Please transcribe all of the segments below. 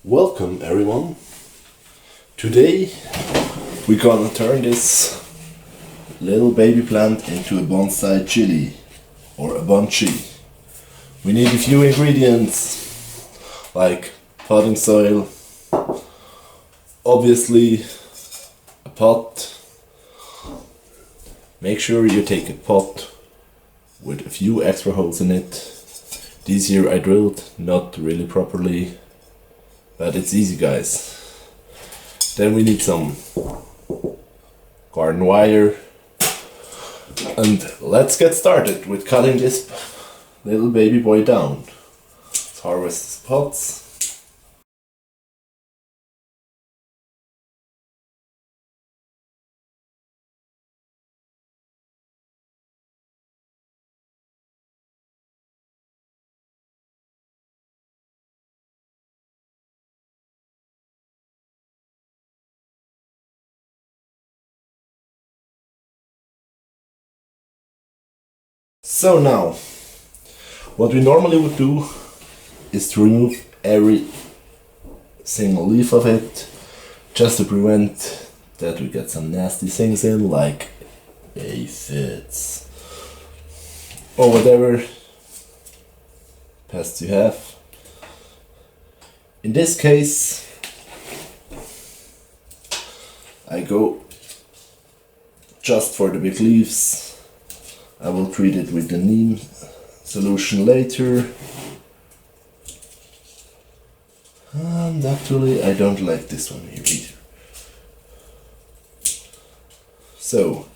Welcome everyone. Today we're gonna turn this little baby plant into a bonsai chili or a bonchi. We need a few ingredients like potting soil, obviously a pot. Make sure you take a pot with a few extra holes in it. This year I drilled not really properly, but it's easy, guys. Then we need some garden wire, and let's get started with cutting this little baby boy down. Let's harvest the pots. So now, what we normally would do is to remove every single leaf of it, just to prevent that we get some nasty things in, like aphids or whatever pests you have. In this case, I go just for the big leaves. I will treat it with the neem solution later. And actually I don't like this one here either. So,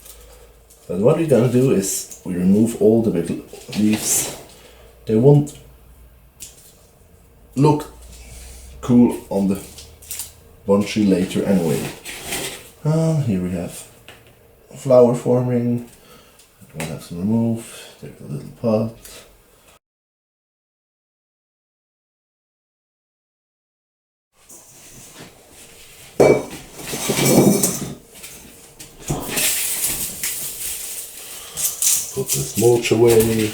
but what we're gonna do is we remove all the big leaves. They won't look cool on the bonchi later anyway. Here we have flower forming. We'll have to remove, take a little pot. Put this mulch away.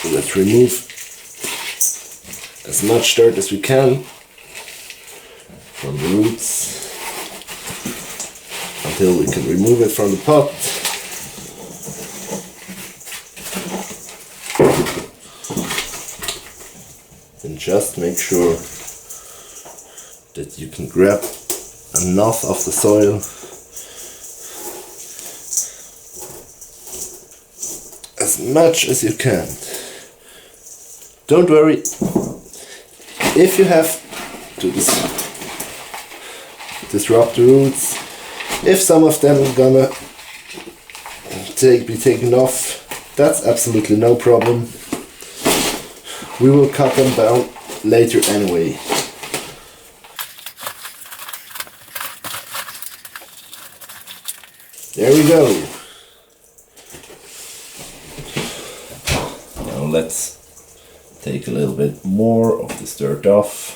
Let's remove as much dirt as we can from the roots until we can remove it from the pot. And just make sure that you can grab enough of the soil as much as you can. Don't worry if you have to disrupt the roots. If some of them are gonna be taken off, that's absolutely no problem. We will cut them down later anyway. There we go. Now let's take a little bit more of this dirt off.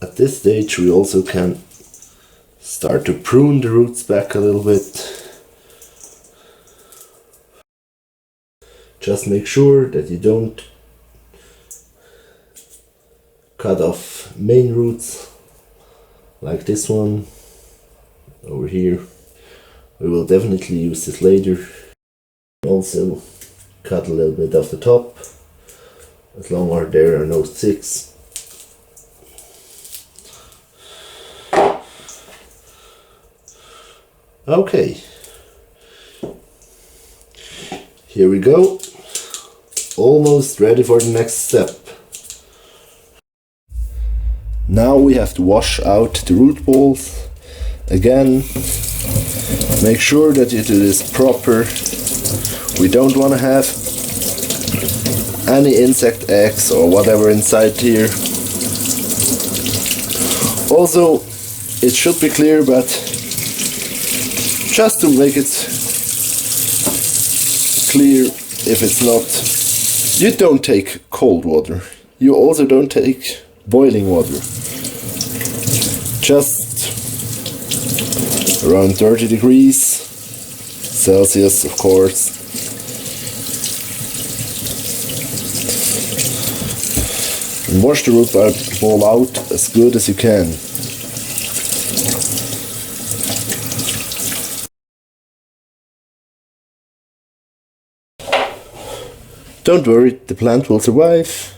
At this stage we also can start to prune the roots back a little bit. Just make sure that you don't cut off main roots like this one over here. We will definitely use this later. Also cut a little bit off the top, as long as there are no sticks. Okay, here we go, almost ready for the next step. Now we have to wash out the root balls. Again, make sure that it is proper. We don't want to have any insect eggs or whatever inside here. Also, it should be clear, but just to make it clear, if it's not, you don't take cold water You also don't take boiling water. Just around 30 degrees Celsius, of course. And wash the root ball out as good as you can. Don't worry, the plant will survive.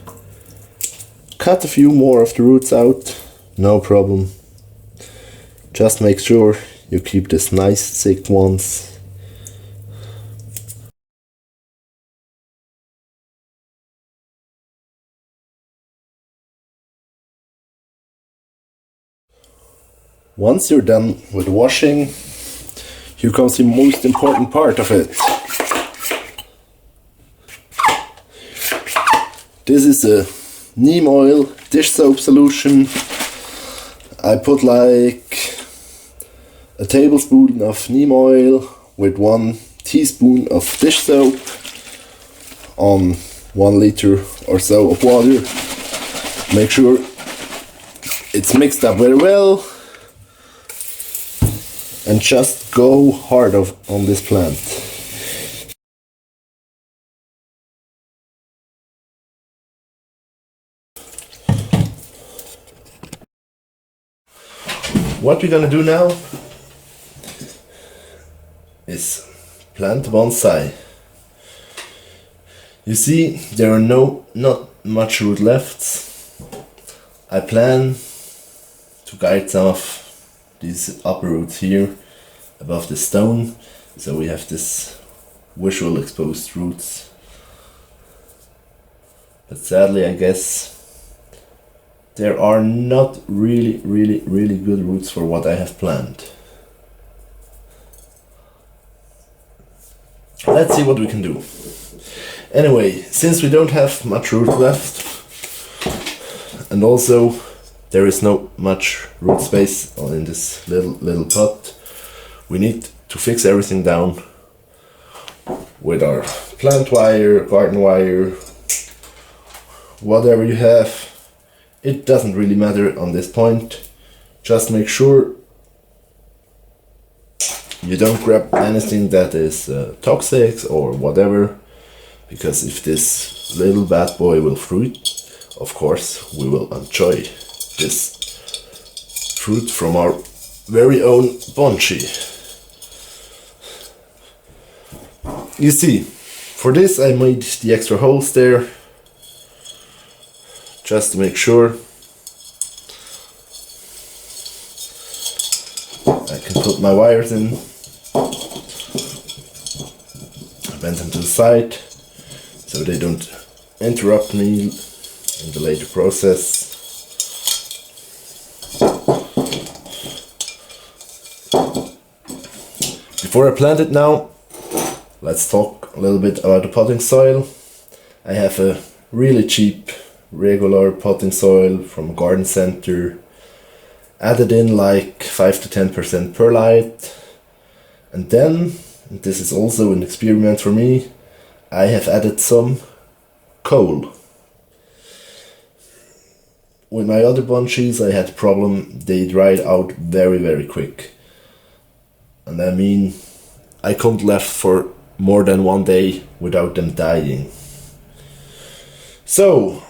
Cut a few more of the roots out, no problem. Just make sure you keep these nice thick ones. Once you're done with washing, here comes the most important part of it. This is a neem oil dish soap solution. I put like a tablespoon of neem oil with 1 teaspoon of dish soap on 1 liter or so of water. Make sure it's mixed up very well and just go hard on this plant. What we're gonna do now is plant bonsai. You see, there are not much root left. I plan to guide some of these upper roots here above the stone, so we have this visual exposed roots. But sadly, I guess there are not really good roots for what I have planned. Let's see what we can do. Anyway, since we don't have much root left, and also there is no much root space in this little pot, we need to fix everything down with our plant wire, garden wire, whatever you have. It doesn't really matter on this point. Just make sure you don't grab anything that is toxic or whatever, because if this little bad boy will fruit, of course we will enjoy this fruit from our very own Bonchi. You see, for this I made the extra holes there, just to make sure I can put my wires in. I bend them to the side so they don't interrupt me in the later process. Before I plant it now, let's talk a little bit about the potting soil. I have a really cheap regular potting soil from a garden center. Added in like 5 to 10% perlite, and then, and this is also an experiment for me, I have added some coal. With my other bunches I had a problem, they dried out very quick, and I mean I couldn't left for more than 1 day without them dying. So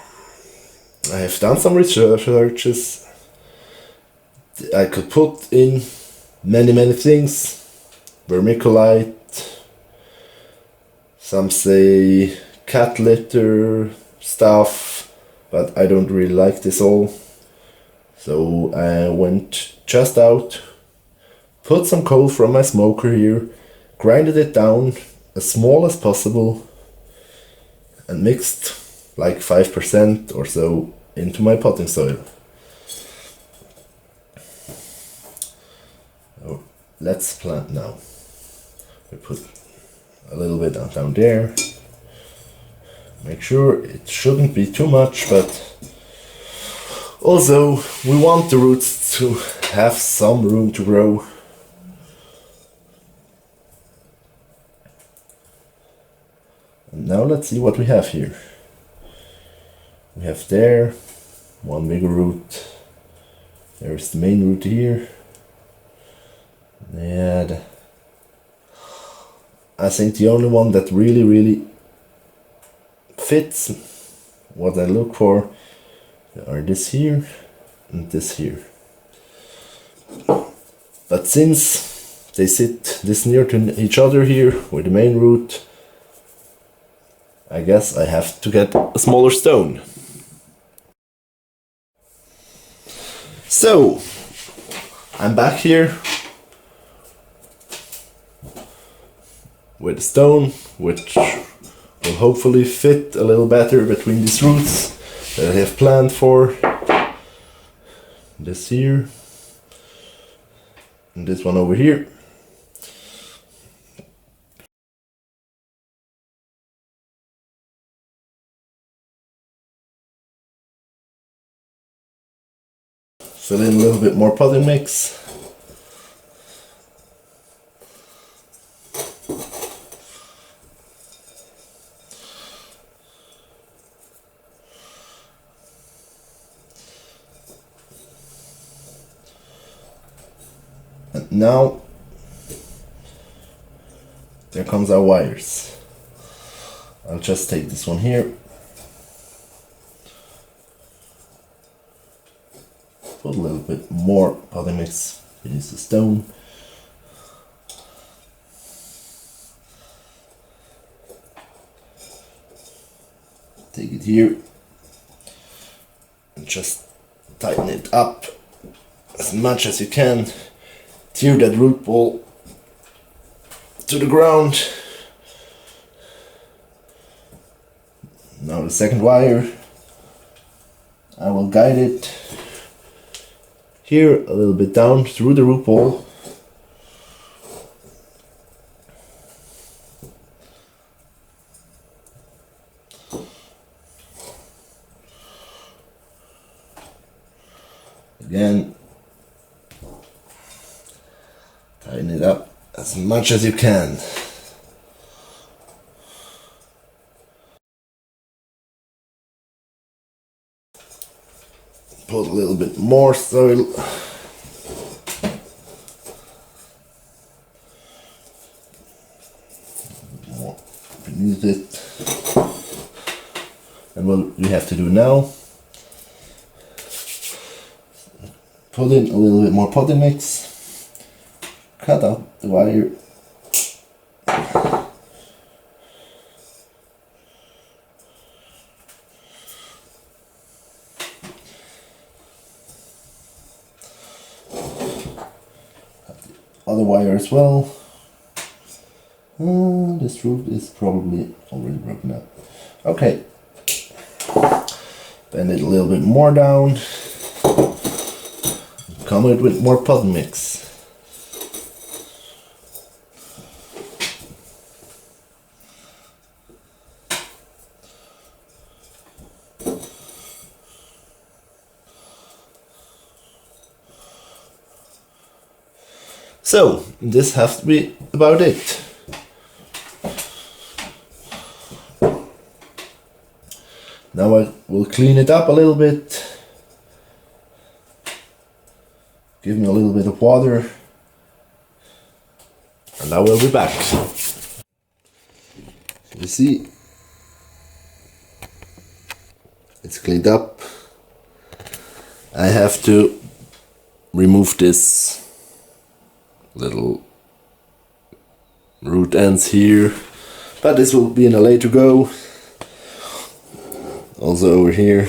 I have done some researches. I could put in many things, vermiculite, some say cat litter stuff, but I don't really like this all. So I went just out, put some coal from my smoker here, grinded it down as small as possible, and mixed like 5% or so into my potting soil. So let's plant now. We put a little bit down there. Make sure it shouldn't be too much, but also we want the roots to have some room to grow. And now let's see what we have here. we have there one bigger root. There's the main root here. And I think the only one that really fits what I look for are this here and this here. But since they sit this near to each other here with the main root, I guess I have to get a smaller stone. So I'm back here with a stone which will hopefully fit a little better between these roots that I have planned for. This here and this one over here. Fill in a little bit more potting mix. And now there comes our wires. I'll just take this one here. Put a little bit more potting mix. It is the stone. Take it here and just tighten it up as much as you can. Tear that root ball to the ground. Now the second wire, I will guide it here a little bit down through the root ball. Again, tighten it up as much as you can. Put a little bit more soil. More beneath it. And what we have to do now, put in a little bit more potting mix, cut out the wire, other wire as well. This root is probably already broken up. Okay, bend it a little bit more down. Come with more potting mix. So, this has to be about it. Now I will clean it up a little bit. Give me a little bit of water. And I will be back. You see, it's cleaned up. I have to remove this little root ends here, but this will be in a later go. Also over here,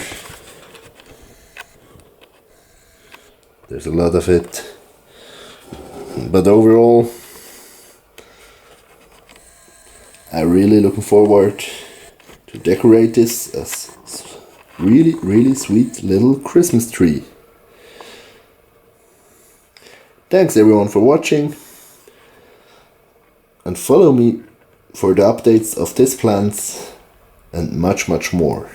there's a lot of it, but overall I'm really looking forward to decorate this as really sweet little Christmas tree. Thanks everyone for watching, and follow me for the updates of these plants and much more.